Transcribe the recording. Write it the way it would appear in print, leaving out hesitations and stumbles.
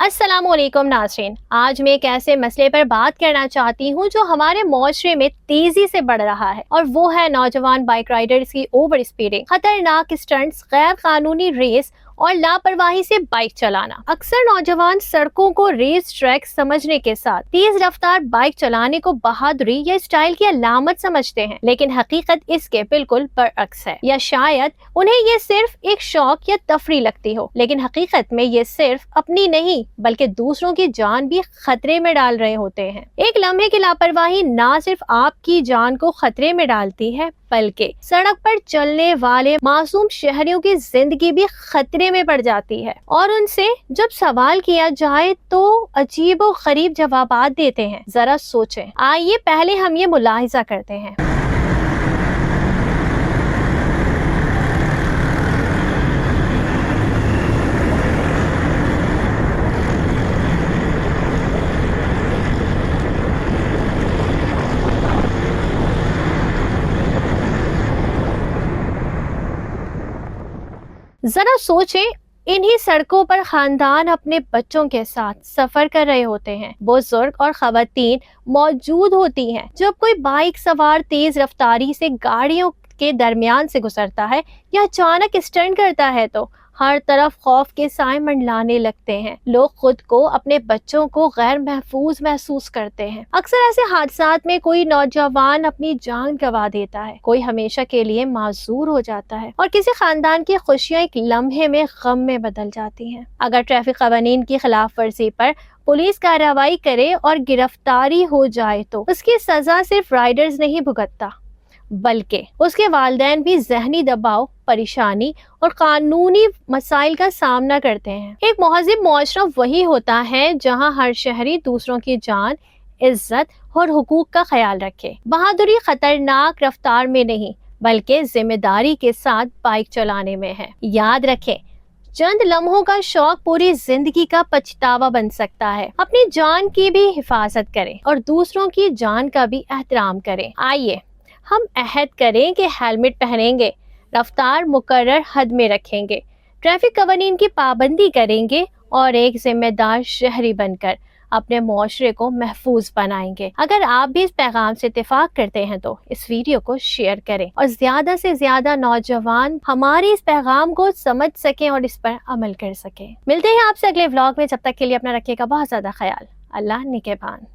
अस्सलाम वालेकुम नाज़रीन, आज मैं एक ऐसे मसले पर बात करना चाहती हूँ जो हमारे माशरे में तेजी से बढ़ रहा है, और वो है नौजवान बाइक राइडर्स की ओवर स्पीडिंग, खतरनाक स्टंट्स, गैर कानूनी रेस और लापरवाही से बाइक चलाना। अक्सर नौजवान सड़कों को रेस ट्रैक समझने के साथ तेज रफ्तार बाइक चलाने को बहादुरी या स्टाइल की अलामत समझते हैं, लेकिन हकीकत इसके बिल्कुल बरअक्स है। या शायद उन्हें ये सिर्फ एक शौक या तफरी लगती हो, लेकिन हकीकत में ये सिर्फ अपनी नहीं बल्कि दूसरों की जान भी खतरे में डाल रहे होते हैं। एक लम्हे की लापरवाही ना सिर्फ आपकी जान को खतरे में डालती है, बल्कि सड़क पर चलने वाले मासूम शहरियों की जिंदगी भी खतरे में पड़ जाती है। और उनसे जब सवाल किया जाए तो अजीब और गरीब जवाबात देते हैं। जरा सोचें। आइए पहले हम ये मुलाहिजा करते हैं। जरा सोचें, इन्हीं सड़कों पर खानदान अपने बच्चों के साथ सफर कर रहे होते हैं, बुजुर्ग और खवातीन मौजूद होती हैं। जब कोई बाइक सवार तेज रफ्तारी से गाड़ियों के दरमियान से गुजरता है या अचानक स्टंट करता है तो हर तरफ खौफ के साए मंडलाने लगते हैं। लोग खुद को, अपने बच्चों को गैर महफूज महसूस करते हैं। अक्सर ऐसे हादसात में कोई नौजवान अपनी जान गंवा देता है, कोई हमेशा के लिए माजूर हो जाता है, और किसी खानदान की खुशियां एक लम्हे में गम में बदल जाती हैं। अगर ट्रैफिक कवानीन की खिलाफ वर्जी पर पुलिस कार्रवाई करे और गिरफ्तारी हो जाए तो उसकी सजा सिर्फ राइडर्स नहीं भुगतता, बल्कि उसके वालिदैन भी ज़हनी दबाव, परेशानी और कानूनी मसाइल का सामना करते हैं। एक महज़िब मुआशरा वही होता है जहां हर शहरी दूसरों की जान, इज्जत और हुकूक का ख्याल रखे। बहादुरी खतरनाक रफ्तार में नहीं बल्कि जिम्मेदारी के साथ बाइक चलाने में है। याद रखें, चंद लम्हों का शौक पूरी जिंदगी का पछतावा बन सकता है। अपनी जान की भी हिफाजत करें और दूसरों की जान का भी एहतराम करें। आइए हम अहद करें कि हेलमेट पहनेंगे, रफ्तार मुकर्रर हद में रखेंगे, ट्रैफिक कवानीन की पाबंदी करेंगे और एक जिम्मेदार शहरी बनकर अपने मुआशरे को महफूज बनाएंगे। अगर आप भी इस पैगाम से इत्तेफाक करते हैं तो इस वीडियो को शेयर करें और ज्यादा से ज्यादा नौजवान हमारे इस पैगाम को समझ सकें और इस पर अमल कर सकें। मिलते हैं आपसे अगले व्लॉग में। जब तक के लिए अपना रखिएगा बहुत ज्यादा ख्याल। अल्लाह निगहबान।